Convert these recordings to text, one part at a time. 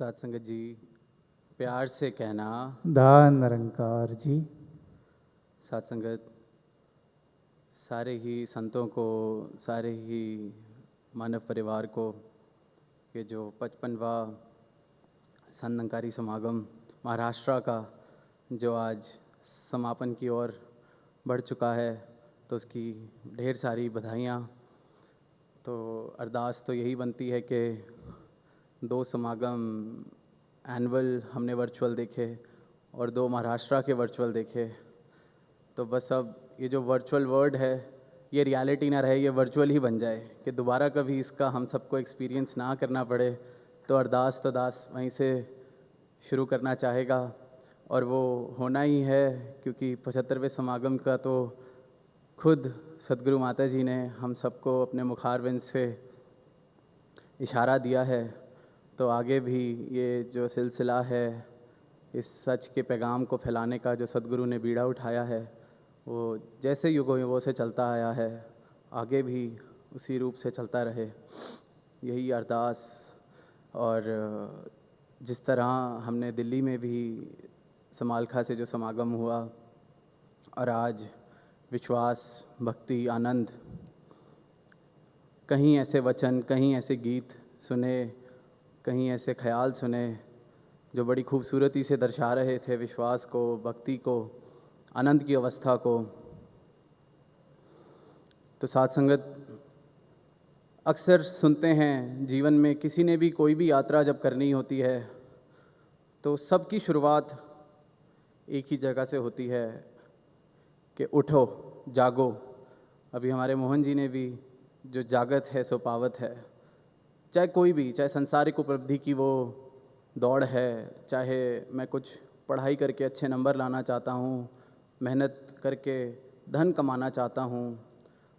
साथ संगत जी, प्यार से कहना। दान निरंकार जी। साथ संगत, सारे ही संतों को, सारे ही मानव परिवार को ये जो 55वां संत निरंकारी समागम महाराष्ट्र का जो आज समापन की ओर बढ़ चुका है, तो उसकी ढेर सारी बधाइयाँ। तो अरदास तो यही बनती है कि 2 समागम एनुअल हमने वर्चुअल देखे और 2 महाराष्ट्र के वर्चुअल देखे। तो बस अब ये जो वर्चुअल वर्ल्ड है ये रियलिटी ना रहे, ये वर्चुअल ही बन जाए कि दोबारा कभी इसका हम सबको एक्सपीरियंस ना करना पड़े। तो अरदास तो दास वहीं से शुरू करना चाहेगा और वो होना ही है, क्योंकि 75वें समागम का तो खुद सदगुरु माता जी ने हम सबको अपने मुखारविंद से इशारा दिया है। तो आगे भी ये जो सिलसिला है इस सच के पैगाम को फैलाने का जो सदगुरु ने बीड़ा उठाया है, वो जैसे युगों युगों से चलता आया है, आगे भी उसी रूप से चलता रहे, यही अरदास। और जिस तरह हमने दिल्ली में भी समालखा से जो समागम हुआ और आज विश्वास, भक्ति, आनंद, कहीं ऐसे वचन, कहीं ऐसे गीत सुने, कहीं ऐसे ख्याल सुने जो बड़ी खूबसूरती से दर्शा रहे थे विश्वास को, भक्ति को, आनंद की अवस्था को। तो साथ संगत, अक्सर सुनते हैं जीवन में किसी ने भी कोई भी यात्रा जब करनी होती है तो सबकी शुरुआत एक ही जगह से होती है कि उठो, जागो। अभी हमारे मोहन जी ने भी जो जागत है सो पावत है, चाहे कोई भी, चाहे संसारिक उपलब्धि की वो दौड़ है, चाहे मैं कुछ पढ़ाई करके अच्छे नंबर लाना चाहता हूँ, मेहनत करके धन कमाना चाहता हूँ।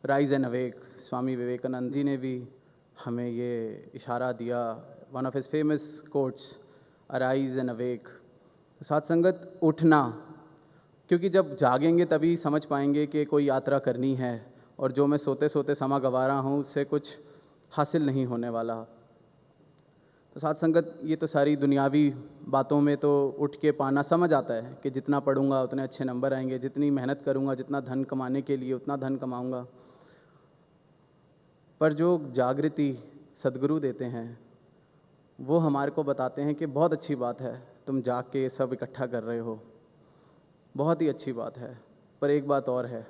Rise and awake, Swami Vivekananda ji ने भी हमें ये इशारा दिया, one of his famous quotes, arise and awake. साथ संगत, उठना, क्योंकि जब जागेंगे तभी समझ पाएंगे कि कोई यात्रा करनी है और जो मैं सोते सोते समा गंवा रहा हूँ उससे कुछ हासिल नहीं होने वाला। तो साथ संगत, ये तो सारी दुनियावी बातों में तो उठ के पाना समझ आता है कि जितना पढ़ूंगा उतने अच्छे नंबर आएंगे, जितनी मेहनत करूंगा, जितना धन कमाने के लिए उतना धन कमाऊंगा। पर जो जागृति सदगुरु देते हैं वो हमारे को बताते हैं कि बहुत अच्छी बात है तुम जाग के ये सब इकट्ठा कर रहे हो, बहुत ही अच्छी बात है, पर एक बात और है,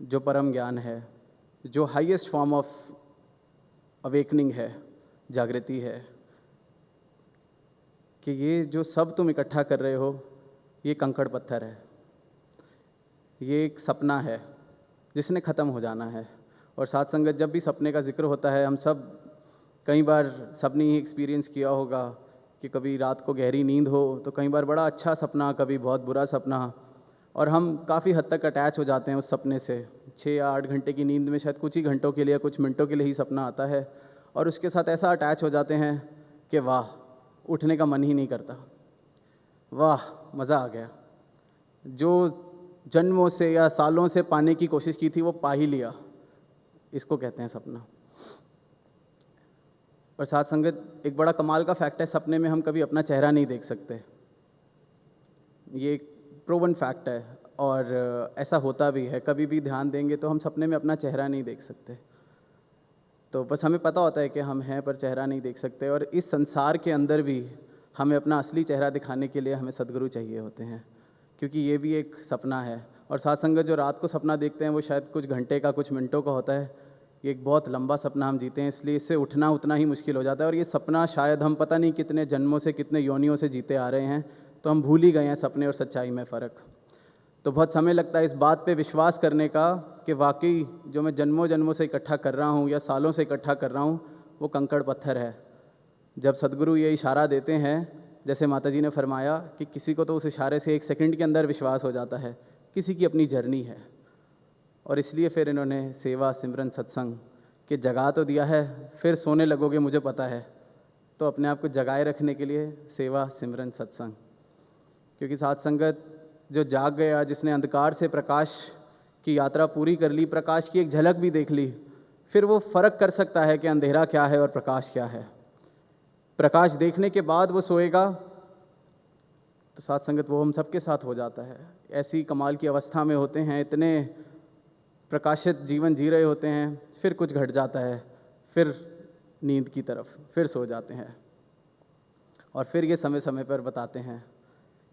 जो परम ज्ञान है, जो हाईएस्ट फॉर्म ऑफ अवेकनिंग है, जागृति है, कि ये जो सब तुम इकट्ठा कर रहे हो ये कंकड़ पत्थर है, ये एक सपना है जिसने ख़त्म हो जाना है। और साथ संगत, जब भी सपने का जिक्र होता है, हम सब कई बार सबने ही एक्सपीरियंस किया होगा कि कभी रात को गहरी नींद हो तो कई बार बड़ा अच्छा सपना, कभी बहुत बुरा सपना, और हम काफ़ी हद तक अटैच हो जाते हैं उस सपने से। 6 या 8 घंटे की नींद में शायद कुछ ही घंटों के लिए, कुछ मिनटों के लिए ही सपना आता है और उसके साथ ऐसा अटैच हो जाते हैं कि वाह, उठने का मन ही नहीं करता, वाह मज़ा आ गया, जो जन्मों से या सालों से पाने की कोशिश की थी वो पा ही लिया, इसको कहते हैं सपना। और साथ संगत, एक बड़ा कमाल का फैक्ट है, सपने में हम कभी अपना चेहरा नहीं देख सकते, ये एक प्रूवन फैक्ट है और ऐसा होता भी है। कभी भी ध्यान देंगे तो हम सपने में अपना चेहरा नहीं देख सकते, तो बस हमें पता होता है कि हम हैं पर चेहरा नहीं देख सकते। और इस संसार के अंदर भी हमें अपना असली चेहरा दिखाने के लिए हमें सदगुरु चाहिए होते हैं, क्योंकि ये भी एक सपना है। और साथ संगत, जो रात को सपना देखते हैं वो शायद कुछ घंटे का, कुछ मिनटों का होता है, ये एक बहुत लंबा सपना हम जीते हैं, इसलिए इससे उठना उतना ही मुश्किल हो जाता है। और ये सपना शायद हम पता नहीं कितने जन्मों से, कितने योनियों से जीते आ रहे हैं, तो हम भूल ही गए हैं सपने और सच्चाई में फ़र्क। तो बहुत समय लगता है इस बात पे विश्वास करने का कि वाकई जो मैं जन्मों जन्मों से इकट्ठा कर रहा हूँ या सालों से इकट्ठा कर रहा हूँ वो कंकड़ पत्थर है। जब सदगुरु ये इशारा देते हैं, जैसे माता जी ने फरमाया कि किसी को तो उस इशारे से 1 सेकंड के अंदर विश्वास हो जाता है, किसी की अपनी जर्नी है। और इसलिए फिर इन्होंने सेवा, सिमरन, सत्संग के जगा तो दिया है, फिर सोने लगोगे मुझे पता है, तो अपने आप को जगाए रखने के लिए सेवा, सिमरन, सत्संग। क्योंकि साथ संगत, जो जाग गया, जिसने अंधकार से प्रकाश की यात्रा पूरी कर ली, प्रकाश की एक झलक भी देख ली, फिर वो फ़र्क कर सकता है कि अंधेरा क्या है और प्रकाश क्या है। प्रकाश देखने के बाद वो सोएगा तो साथ संगत वो हम सबके साथ हो जाता है। ऐसी कमाल की अवस्था में होते हैं, इतने प्रकाशित जीवन जी रहे होते हैं, फिर कुछ घट जाता है, फिर नींद की तरफ फिर सो जाते हैं। और फिर ये समय समय पर बताते हैं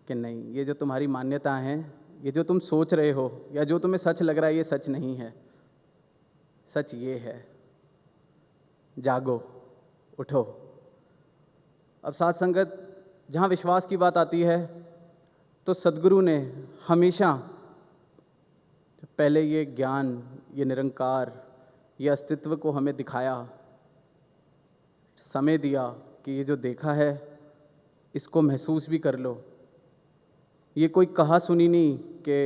कि नहीं, ये जो तुम्हारी मान्यता हैं, ये जो तुम सोच रहे हो या जो तुम्हें सच लग रहा है, ये सच नहीं है। सच ये है, जागो, उठो। अब साथ संगत जहाँ विश्वास की बात आती है तो सद्गुरु ने हमेशा पहले ये ज्ञान, ये निरंकार, ये अस्तित्व को हमें दिखाया, समय दिया कि ये जो देखा है इसको महसूस भी कर लो। ये कोई कहा सुनी नहीं कि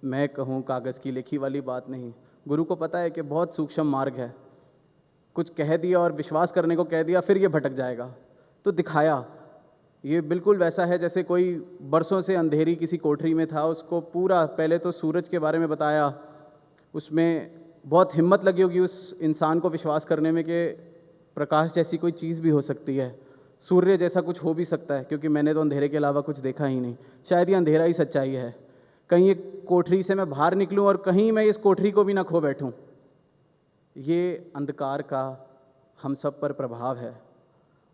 मैं कहूँ कागज़ की लिखी वाली बात नहीं। गुरु को पता है कि बहुत सूक्ष्म मार्ग है, कुछ कह दिया और विश्वास करने को कह दिया, फिर ये भटक जाएगा, तो दिखाया। ये बिल्कुल वैसा है जैसे कोई बरसों से अंधेरी किसी कोठरी में था, उसको पूरा पहले तो सूरज के बारे में बताया, उसमें बहुत हिम्मत लगी होगी उस इंसान को विश्वास करने में कि प्रकाश जैसी कोई चीज़ भी हो सकती है, सूर्य जैसा कुछ हो भी सकता है, क्योंकि मैंने तो अंधेरे के अलावा कुछ देखा ही नहीं, शायद ये अंधेरा ही सच्चाई है, कहीं ये कोठरी से मैं बाहर निकलूं और कहीं मैं इस कोठरी को भी ना खो बैठूं। ये अंधकार का हम सब पर प्रभाव है।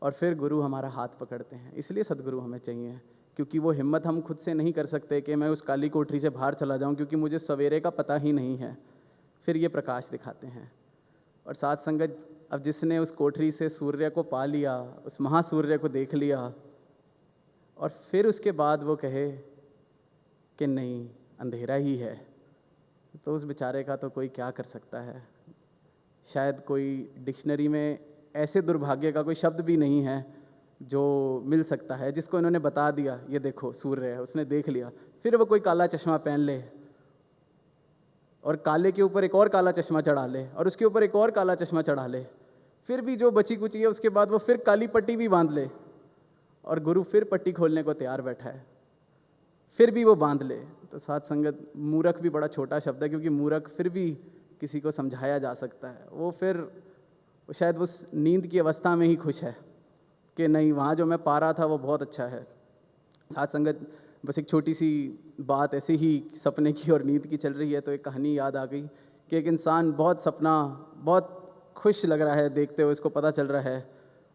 और फिर गुरु हमारा हाथ पकड़ते हैं। इसलिए सद्गुरु हमें चाहिए, क्योंकि वो हिम्मत हम खुद से नहीं कर सकते कि मैं उस काली कोठरी से बाहर चला जाऊं, क्योंकि मुझे सवेरे का पता ही नहीं है। फिर ये प्रकाश दिखाते हैं। और साथ संगत, अब जिसने उस कोठरी से सूर्य को पा लिया, उस महासूर्य को देख लिया, और फिर उसके बाद वो कहे कि नहीं, अंधेरा ही है, तो उस बेचारे का तो कोई क्या कर सकता है। शायद कोई डिक्शनरी में ऐसे दुर्भाग्य का कोई शब्द भी नहीं है जो मिल सकता है, जिसको इन्होंने बता दिया ये देखो सूर्य है, उसने देख लिया, फिर वो कोई काला चश्मा पहन ले और काले के ऊपर एक और काला चश्मा चढ़ा ले और उसके ऊपर एक और काला चश्मा चढ़ा ले, फिर भी जो बची कुची है उसके बाद वो फिर काली पट्टी भी बांध ले, और गुरु फिर पट्टी खोलने को तैयार बैठा है, फिर भी वो बांध ले। तो साथ संगत, मूर्ख भी बड़ा छोटा शब्द है, क्योंकि मूर्ख फिर भी किसी को समझाया जा सकता है। वो फिर शायद उस नींद की अवस्था में ही खुश है कि नहीं, वहाँ जो मैं पा रहा था वो बहुत अच्छा है। साथ संगत, बस एक छोटी सी बात ऐसे ही सपने की और नींद की चल रही है तो एक कहानी याद आ गई कि एक इंसान बहुत सपना, बहुत खुश लग रहा है देखते हुए, इसको पता चल रहा है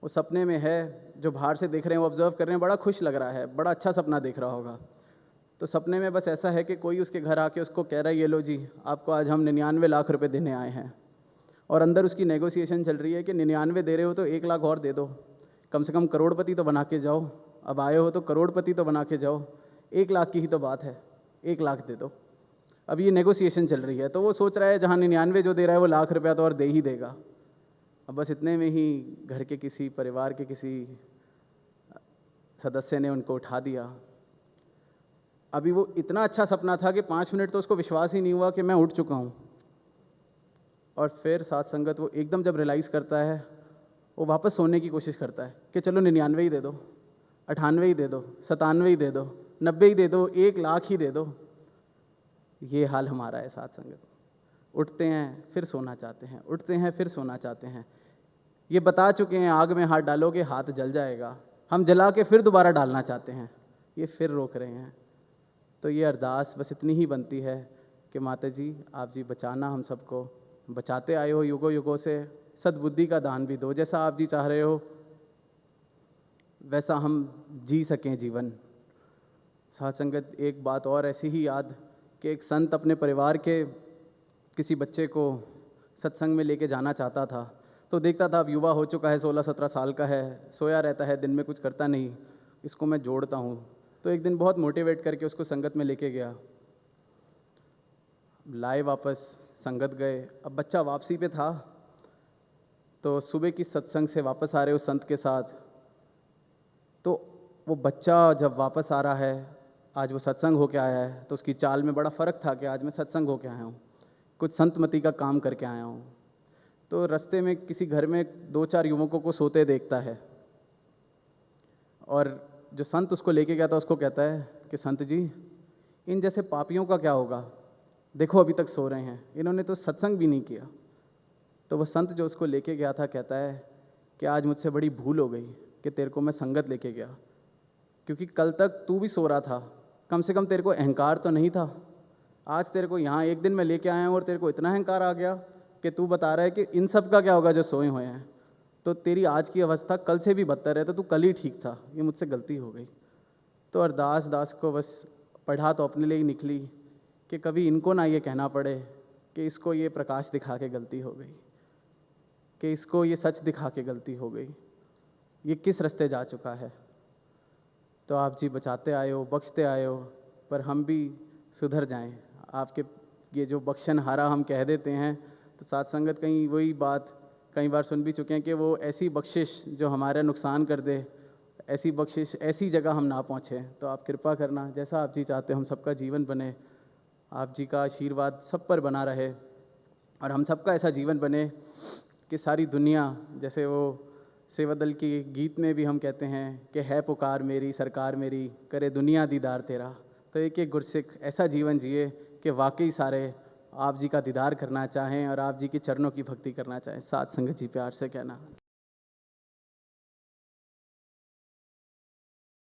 वो सपने में है, जो बाहर से देख रहे हैं, वो ऑब्जर्व कर रहे हैं, बड़ा खुश लग रहा है, बड़ा अच्छा सपना देख रहा होगा। तो सपने में बस ऐसा है कि कोई उसके घर आके उसको कह रहा है, ये लो जी, आपको आज हम 99 लाख रुपए देने आए हैं। और अंदर उसकी नेगोशिएशन चल रही है कि 99 दे रहे हो तो 1 लाख और दे दो, कम से कम करोड़पति तो बना के जाओ, अब आए हो तो करोड़पति तो बना के जाओ, 1 लाख की ही तो बात है, 1 लाख दे दो। अब ये नेगोशिएशन चल रही है, तो वो सोच रहा है जहाँ 99 जो दे रहा है वो लाख रुपया तो और दे ही देगा। अब बस इतने में ही घर के किसी परिवार के किसी सदस्य ने उनको उठा दिया। अभी वो इतना अच्छा सपना था कि 5 मिनट तो उसको विश्वास ही नहीं हुआ कि मैं उठ चुका हूँ। और फिर साथ संगत, वो एकदम जब रियलाइज़ करता है, वो वापस सोने की कोशिश करता है कि चलो 99 ही दे दो, 98 ही दे दो, 97 ही दे दो, 90 ही दे दो, 1 लाख ही दे दो। ये हाल हमारा है साथ संगत। उठते हैं फिर सोना चाहते हैं, उठते हैं फिर सोना चाहते हैं। ये बता चुके हैं आग में हाथ डालोगे हाथ जल जाएगा, हम जला के फिर दोबारा डालना चाहते हैं, ये फिर रोक रहे हैं। तो ये अरदास बस इतनी ही बनती है कि माता जी, आप जी बचाना, हम सबको बचाते आए हो युगों युगों से, सद्बुद्धि का दान भी दो, जैसा आप जी चाह रहे हो वैसा हम जी सकें जीवन। साथ संगत, एक बात और ऐसी ही याद कि एक संत अपने परिवार के किसी बच्चे को सत्संग में लेके जाना चाहता था, तो देखता था अब युवा हो चुका है, 16-17 साल का है, सोया रहता है, दिन में कुछ करता नहीं, इसको मैं जोड़ता हूँ। तो एक दिन बहुत मोटिवेट करके उसको संगत में लेके गया, लाए वापस, संगत गए। अब बच्चा वापसी पे था, तो सुबह की सत्संग से वापस आ रहे उस संत के साथ, तो वो बच्चा जब वापस आ रहा है, आज वो सत्संग होके आया है, तो उसकी चाल में बड़ा फ़र्क था कि आज मैं सत्संग होके आया हूँ, कुछ संतमती का काम करके आया हूँ। तो रास्ते में किसी घर में 2-4 युवकों को सोते देखता है, और जो संत उसको लेके गया था उसको कहता है कि संत जी, इन जैसे पापियों का क्या होगा, देखो अभी तक सो रहे हैं, इन्होंने तो सत्संग भी नहीं किया। तो वह संत जो उसको लेके गया था कहता है कि आज मुझसे बड़ी भूल हो गई, कि तेरे को मैं संगत लेके गया, क्योंकि कल तक तू भी सो रहा था, कम से कम तेरे को अहंकार तो नहीं था। आज तेरे को यहाँ एक दिन में लेके आया हूँ और तेरे को इतना अहंकार आ गया कि तू बता रहा है कि इन सब का क्या होगा जो सोए हुए हैं। तो तेरी आज की अवस्था कल से भी बदतर है, तो तू कल ही ठीक था, ये मुझसे गलती हो गई। तो अरदास दास को बस पढ़ा तो अपने लिए ही निकली कि कभी इनको ना ये कहना पड़े कि इसको ये प्रकाश दिखा के गलती हो गई, कि इसको ये सच दिखा के गलती हो गई, ये किस रास्ते जा चुका है। तो आप जी बचाते आए हो, बख्शते आए हो, पर हम भी सुधर जाएं। आपके ये जो बख्शनहारा हम कह देते हैं, तो साथ संगत कहीं वही बात कई बार सुन भी चुके हैं कि वो ऐसी बख्शिश जो हमारा नुकसान कर दे, ऐसी बख्शिश ऐसी जगह हम ना पहुँचें। तो आप कृपा करना, जैसा आप जी चाहते हो हम सबका जीवन बने, आप जी का आशीर्वाद सब पर बना रहे और हम सबका ऐसा जीवन बने कि सारी दुनिया, जैसे वो सेवा दल की गीत में भी हम कहते हैं कि है पुकार मेरी सरकार मेरी, करे दुनिया दीदार तेरा। तो एक एक गुरसिख ऐसा जीवन जिए कि वाकई सारे आप जी का दीदार करना चाहें और आप जी के चरणों की भक्ति करना चाहें। साथ संगत जी प्यार से कहना।